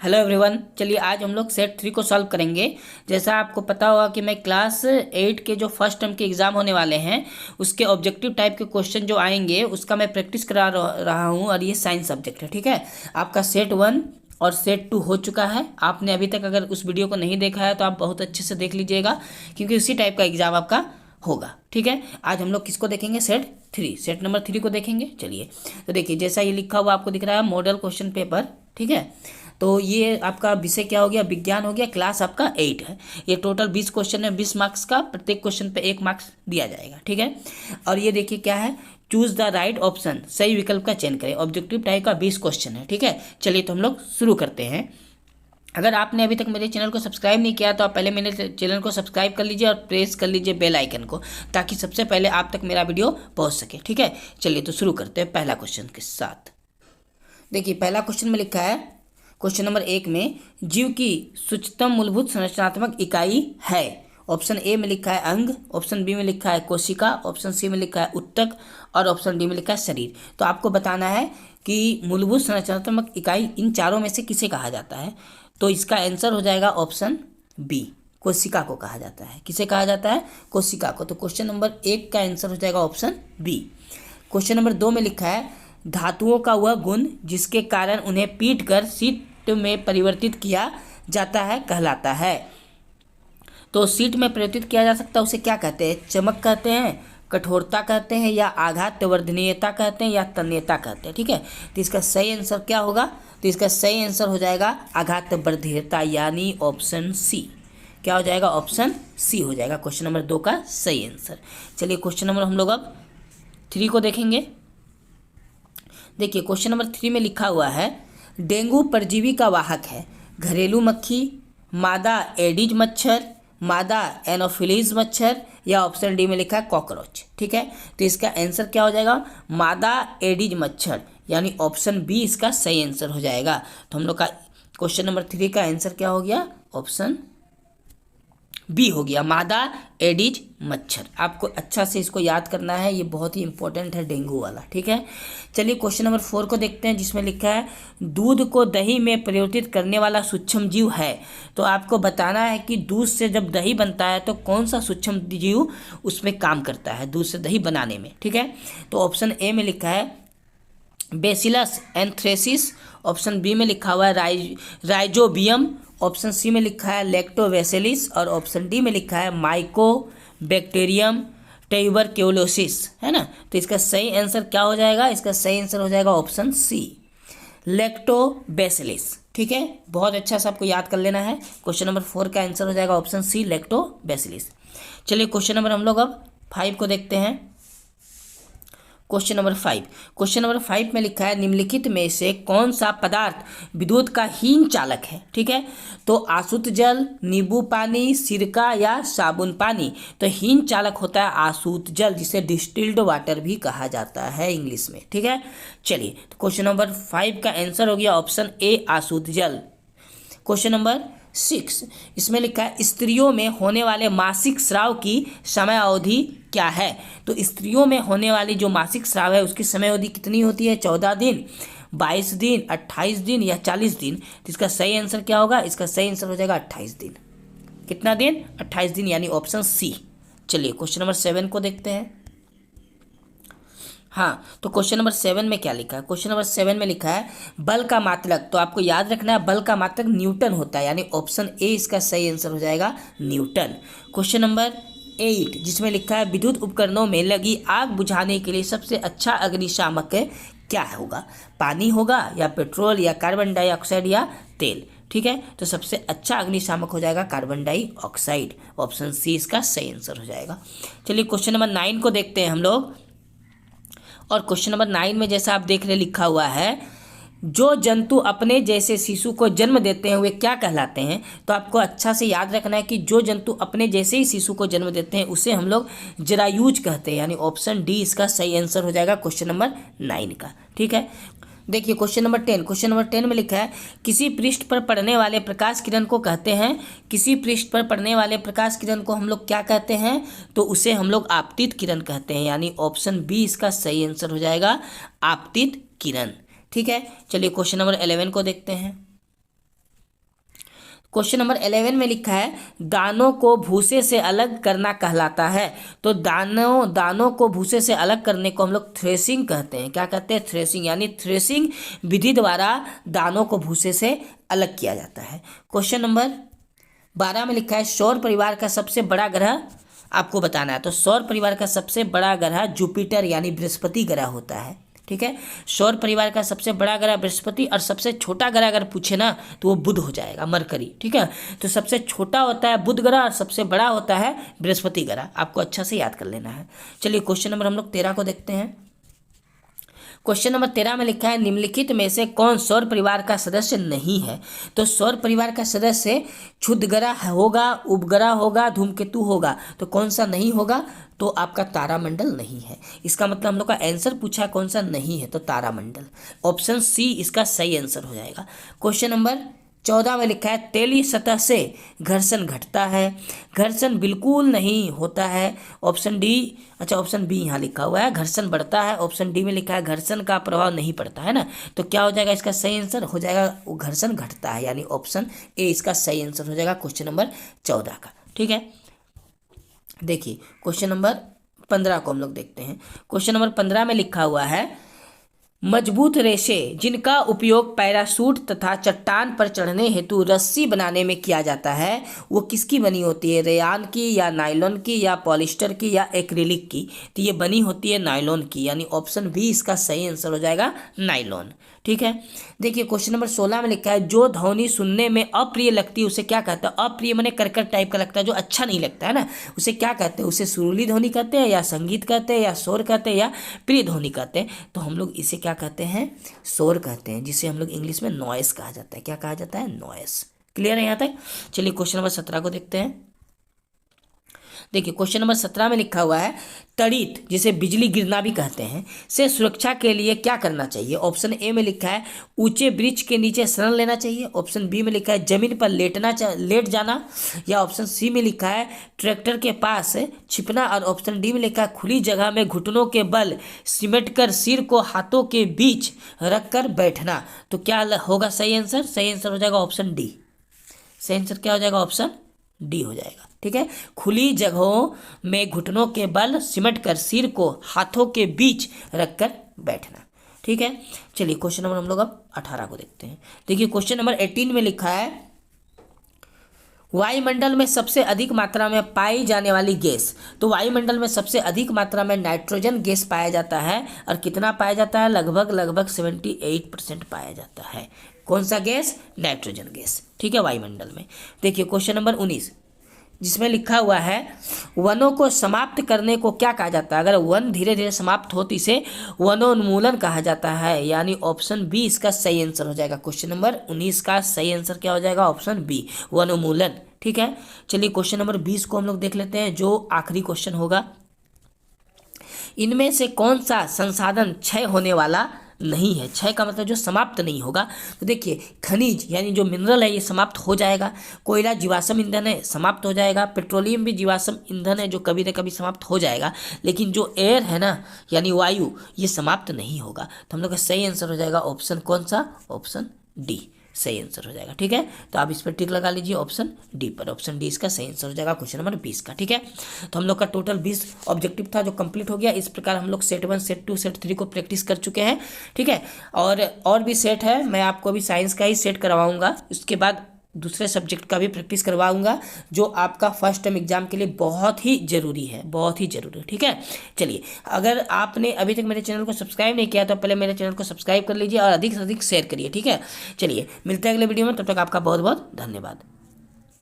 Hello everyone, चलिए आज हम लोग सेट 3 को सॉल्व करेंगे। जैसा आपको पता होगा कि मैं क्लास 8 के जो फर्स्ट टर्म के एग्ज़ाम होने वाले हैं उसके ऑब्जेक्टिव टाइप के क्वेश्चन जो आएंगे उसका मैं प्रैक्टिस करा रहा हूँ। और ये साइंस सब्जेक्ट है, ठीक है। आपका सेट 1 और सेट 2 हो चुका है। आपने अभी तक अगर उस वीडियो को नहीं देखा है तो आप बहुत अच्छे से देख लीजिएगा, क्योंकि उसी टाइप का एग्ज़ाम आपका होगा, ठीक है। आज हम लोग किसको देखेंगे? सेट नंबर 3 को देखेंगे। चलिए, तो देखिए जैसा ये लिखा हुआ आपको दिख रहा है, मॉडल क्वेश्चन पेपर, ठीक है। तो ये आपका विषय क्या हो गया? विज्ञान हो गया। क्लास आपका 8 है। ये टोटल 20 क्वेश्चन है, 20 मार्क्स का। प्रत्येक क्वेश्चन पे 1 मार्क्स दिया जाएगा, ठीक है। और ये देखिए क्या है, चूज द राइट ऑप्शन, सही विकल्प का चयन करें। ऑब्जेक्टिव टाइप का 20 क्वेश्चन है, ठीक है। चलिए तो हम लोग शुरू करते हैं। अगर आपने अभी तक मेरे चैनल को सब्सक्राइब नहीं किया तो आप पहले मेरे चैनल को सब्सक्राइब कर लीजिए और प्रेस कर लीजिए बेल आइकन को, ताकि सबसे पहले आप तक मेरा वीडियो पहुंच सके, ठीक है। चलिए तो शुरू करते हैं पहला क्वेश्चन के साथ। देखिए पहला क्वेश्चन में लिखा है, क्वेश्चन नंबर 1 में, जीव की सूक्ष्मतम मूलभूत संरचनात्मक इकाई है। ऑप्शन ए में लिखा है अंग, ऑप्शन बी में लिखा है कोशिका, ऑप्शन सी में लिखा है उत्तक और ऑप्शन डी में लिखा है शरीर। तो आपको बताना है कि मूलभूत संरचनात्मक इकाई इन चारों में से किसे कहा जाता है। तो इसका आंसर हो जाएगा ऑप्शन बी, कोशिका को कहा जाता है। किसे कहा जाता है? कोशिका को। तो क्वेश्चन नंबर 1 का आंसर हो जाएगा ऑप्शन बी। क्वेश्चन नंबर 2 में लिखा है, धातुओं का वह गुण जिसके कारण उन्हें पीट कर सीट में परिवर्तित किया जाता है कहलाता है। तो सीट में परिवर्तित किया जा सकता है, उसे क्या कहते हैं? चमक कहते हैं, कठोरता कहते हैं, या आघात वर्धनीयता कहते हैं, या तन्यता कहते हैं, ठीक है। तो इसका सही आंसर क्या होगा? तो इसका सही आंसर हो जाएगा आघात वर्धनीयता, यानी ऑप्शन सी। क्या हो जाएगा? ऑप्शन सी हो जाएगा क्वेश्चन नंबर 2 का सही आंसर। चलिए क्वेश्चन नंबर हम लोग अब 3 को देखेंगे। देखिए क्वेश्चन नंबर 3 में लिखा हुआ है, डेंगू परजीवी का वाहक है। घरेलू मक्खी, मादा एडिज मच्छर, मादा एनोफिलीज मच्छर, या ऑप्शन डी में लिखा है कॉकरोच, ठीक है। तो इसका आंसर क्या हो जाएगा? मादा एडिज मच्छर, यानी ऑप्शन बी इसका सही आंसर हो जाएगा। तो हम लोग का क्वेश्चन नंबर 3 का आंसर क्या हो गया? ऑप्शन बी हो गया, मादा एडिज मच्छर। आपको अच्छा से इसको याद करना है, ये बहुत ही इंपॉर्टेंट है डेंगू वाला, ठीक है। चलिए क्वेश्चन नंबर 4 को देखते हैं, जिसमें लिखा है, दूध को दही में परिवर्तित करने वाला सूक्ष्म जीव है। तो आपको बताना है कि दूध से जब दही बनता है तो कौन सा सूक्ष्म जीव उसमें काम करता है दूध से दही बनाने में, ठीक है। तो ऑप्शन ए में लिखा है बेसिलस एंथ्रेसिस, ऑप्शन बी में लिखा हुआ है राइजोबियम, ऑप्शन सी में लिखा है लैक्टोबैसिलस और ऑप्शन डी में लिखा है माइकोबैक्टीरियम ट्यूबरक्लोसिस, है ना। तो इसका सही आंसर क्या हो जाएगा? इसका सही आंसर हो जाएगा ऑप्शन सी, लैक्टोबैसिलस, ठीक है। बहुत अच्छा से आपको याद कर लेना है। क्वेश्चन नंबर 4 का आंसर हो जाएगा ऑप्शन सी, लैक्टोबैसिलस। चलिए क्वेश्चन नंबर हम लोग अब 5 को देखते हैं। क्वेश्चन नंबर 5 में लिखा है, निम्नलिखित में से कौन सा पदार्थ विद्युत का हीन चालक है, ठीक है। तो आसुत जल, नींबू पानी, सिरका या साबुन पानी। तो हीन चालक होता है आसुत जल, जिसे डिस्टिल्ड वाटर भी कहा जाता है इंग्लिश में, ठीक है। चलिए तो क्वेश्चन नंबर 5 का आंसर हो गया ऑप्शन ए, आसुत जल। क्वेश्चन नंबर 6, इसमें लिखा है, स्त्रियों में होने वाले मासिक स्राव की समय अवधि क्या है। तो स्त्रियों में होने वाली जो मासिक स्राव है उसकी समय अवधि कितनी होती है? 14 दिन, 22 दिन, 28 दिन या 40 दिन। तो इसका सही आंसर क्या होगा? इसका सही आंसर हो जाएगा 28 दिन। कितना दिन? 28 दिन, यानी ऑप्शन सी। चलिए क्वेश्चन नंबर 7 को देखते हैं। हाँ, तो क्वेश्चन नंबर 7 में क्या लिखा है? क्वेश्चन नंबर 7 में लिखा है, बल का मात्रक। तो आपको याद रखना है, बल का मात्रक न्यूटन होता है, यानी ऑप्शन ए इसका सही आंसर हो जाएगा, न्यूटन। क्वेश्चन नंबर 8, जिसमें लिखा है, विद्युत उपकरणों में लगी आग बुझाने के लिए सबसे अच्छा अग्निशामक क्या होगा? पानी होगा, या पेट्रोल, या कार्बन डाइऑक्साइड, या तेल, ठीक है। तो सबसे अच्छा अग्निशामक हो जाएगा कार्बन डाइऑक्साइड, ऑप्शन सी इसका सही आंसर हो जाएगा। चलिए क्वेश्चन नंबर 9 को देखते हैं हम लोग। और क्वेश्चन नंबर 9 में जैसा आप देख रहे लिखा हुआ है, जो जंतु अपने जैसे शिशु को जन्म देते हैं वे क्या कहलाते हैं। तो आपको अच्छा से याद रखना है कि जो जंतु अपने जैसे ही शिशु को जन्म देते हैं उसे हम लोग जरायुज कहते हैं, यानी ऑप्शन डी इसका सही आंसर हो जाएगा क्वेश्चन नंबर 9 का, ठीक है। देखिए क्वेश्चन नंबर 10 में लिखा है, किसी पृष्ठ पर पड़ने वाले प्रकाश किरण को कहते हैं। किसी पृष्ठ पर पड़ने वाले प्रकाश किरण को हम लोग क्या कहते हैं? तो उसे हम लोग आपतित किरण कहते हैं, यानी ऑप्शन बी इसका सही आंसर हो जाएगा, आपतित किरण, ठीक है। चलिए क्वेश्चन नंबर 11 को देखते हैं। क्वेश्चन नंबर 11 में लिखा है दानों को भूसे से अलग करना कहलाता है। तो दानों को भूसे से अलग करने को हम लोग थ्रेसिंग कहते हैं। क्या कहते हैं? थ्रेसिंग, यानी थ्रेसिंग विधि द्वारा दानों को भूसे से अलग किया जाता है। क्वेश्चन नंबर 12 में लिखा है सौर परिवार का सबसे बड़ा ग्रह आपको बताना है। तो सौर परिवार का सबसे बड़ा ग्रह जुपिटर यानी बृहस्पति ग्रह होता है। ठीक है, सौर परिवार का सबसे बड़ा ग्रह बृहस्पति, और सबसे छोटा ग्रह अगर पूछे ना तो वो बुध हो जाएगा, मरकरी। ठीक है, तो सबसे छोटा होता है बुध ग्रह और सबसे बड़ा होता है बृहस्पति ग्रह। आपको अच्छा से याद कर लेना है। चलिए क्वेश्चन नंबर हम लोग 13 को देखते हैं। क्वेश्चन नंबर 13 में लिखा है निम्नलिखित में से कौन सौर परिवार का सदस्य नहीं है। तो सौर परिवार का सदस्य क्षुद्र ग्रह होगा, उपग्रह होगा, धूमकेतु होगा। तो कौन सा नहीं होगा? तो आपका तारामंडल नहीं है। इसका मतलब हम लोग का आंसर पूछा कौन सा नहीं है, तो तारामंडल। ऑप्शन सी इसका सही आंसर हो जाएगा। क्वेश्चन नंबर 14 में लिखा है तेलीय सतह से घर्षण घटता है, घर्षण बिल्कुल नहीं होता है। ऑप्शन डी, अच्छा ऑप्शन बी यहाँ लिखा हुआ है घर्षण बढ़ता है। ऑप्शन डी में लिखा है घर्षण का प्रभाव नहीं पड़ता है ना। तो क्या हो जाएगा? इसका सही आंसर हो जाएगा वो घर्षण घटता है, यानी ऑप्शन ए इसका सही आंसर हो जाएगा क्वेश्चन नंबर 14 का। ठीक है, देखिए क्वेश्चन नंबर 15 को हम लोग देखते हैं। क्वेश्चन नंबर 15 में लिखा हुआ है मजबूत रेशे जिनका उपयोग पैराशूट तथा चट्टान पर चढ़ने हेतु रस्सी बनाने में किया जाता है वो किसकी बनी होती है? रेयान की या नायलॉन की या पॉलिस्टर की या एक्रिलिक की? तो ये बनी होती है नायलॉन की, यानी ऑप्शन बी इसका सही आंसर हो जाएगा नायलॉन। ठीक है, देखिए क्वेश्चन नंबर 16 में लिखा है जो ध्वनि सुनने में अप्रिय लगती है उसे क्या कहते हैं? अप्रिय माने कर्कश टाइप का लगता है, जो अच्छा नहीं लगता है ना, उसे क्या कहते हैं? उसे सुरीली ध्वनि कहते हैं, या संगीत कहते हैं, या शोर कहते हैं, या प्रिय ध्वनि कहते हैं? तो हम लोग इसे क्या कहते हैं? शोर कहते हैं, जिसे हम लोग इंग्लिश में नॉइस कहा जाता है। क्या कहा जाता है? नॉइस। क्लियर है यहाँ तक? चलिए क्वेश्चन नंबर 17 को देखते हैं। देखिए क्वेश्चन नंबर 17 में लिखा हुआ है तड़ित, जिसे बिजली गिरना भी कहते हैं, से सुरक्षा के लिए क्या करना चाहिए? ऑप्शन ए में लिखा है ऊंचे वृक्ष के नीचे शरण लेना चाहिए। ऑप्शन बी में लिखा है जमीन पर लेट जाना, या ऑप्शन सी में लिखा है ट्रैक्टर के पास छिपना, और ऑप्शन डी में लिखा है खुली जगह में घुटनों के बल सिमट कर सिर को हाथों के बीच रखकर बैठना। तो क्या होगा सही आंसर? सही आंसर हो जाएगा ऑप्शन डी। सही आंसर क्या हो जाएगा? ऑप्शन डी हो जाएगा। ठीक है, खुली जगहों में घुटनों के बल सिमट कर सिर को हाथों के बीच रखकर बैठना। ठीक है, चलिए क्वेश्चन नंबर हम लोग अब 18 को देखते हैं। देखिए क्वेश्चन नंबर 18 में लिखा है वायुमंडल में सबसे अधिक मात्रा में पाई जाने वाली गैस। तो वायुमंडल में सबसे अधिक मात्रा में नाइट्रोजन गैस पाया जाता है, और कितना पाया जाता है? लगभग 78% पाया जाता है। कौन सा गैस? Nitrogen gas. ठीक है, वायुमंडल में। देखिए क्वेश्चन नंबर 19 जिसमें लिखा हुआ है वनों को समाप्त करने को क्या कहा जाता है? अगर वन धीरे धीरे समाप्त हो तो इसे वनोन्मूलन कहा जाता है, यानी ऑप्शन बी इसका सही आंसर हो जाएगा। क्वेश्चन नंबर 19 का सही आंसर क्या हो जाएगा? ऑप्शन बी, वनोन्मूलन। ठीक है, चलिए क्वेश्चन नंबर 20 को हम लोग देख लेते हैं, जो आखिरी क्वेश्चन होगा। इनमें से कौन सा संसाधन क्षय होने वाला नहीं है? क्षय का मतलब जो समाप्त नहीं होगा। तो देखिए खनिज यानी जो मिनरल है ये समाप्त हो जाएगा, कोयला जीवाश्म ईंधन है समाप्त हो जाएगा, पेट्रोलियम भी जीवाश्म ईंधन है जो कभी न कभी समाप्त हो जाएगा, लेकिन जो एयर है ना यानी वायु ये समाप्त नहीं होगा। तो हम लोग का सही आंसर हो जाएगा ऑप्शन कौन सा? ऑप्शन डी सही आंसर हो जाएगा। ठीक है, तो आप इस पर टिक लगा लीजिए ऑप्शन डी पर। ऑप्शन डी इसका सही आंसर हो जाएगा क्वेश्चन नंबर 20 का। ठीक है, तो हम लोग का टोटल 20 ऑब्जेक्टिव था जो कंप्लीट हो गया। इस प्रकार हम लोग सेट 1, सेट 2, सेट 3 को प्रैक्टिस कर चुके हैं। ठीक है, और भी सेट है, मैं आपको अभी साइंस का ही सेट करवाऊंगा, उसके बाद दूसरे सब्जेक्ट का भी प्रैक्टिस करवाऊंगा, जो आपका फर्स्ट टर्म एग्जाम के लिए बहुत ही ज़रूरी है, बहुत ही ज़रूरी है। ठीक है, चलिए अगर आपने अभी तक मेरे चैनल को सब्सक्राइब नहीं किया तो पहले मेरे चैनल को सब्सक्राइब कर लीजिए और अधिक से अधिक शेयर करिए। ठीक है, चलिए मिलते हैं अगले वीडियो में, तब तक आपका बहुत बहुत धन्यवाद।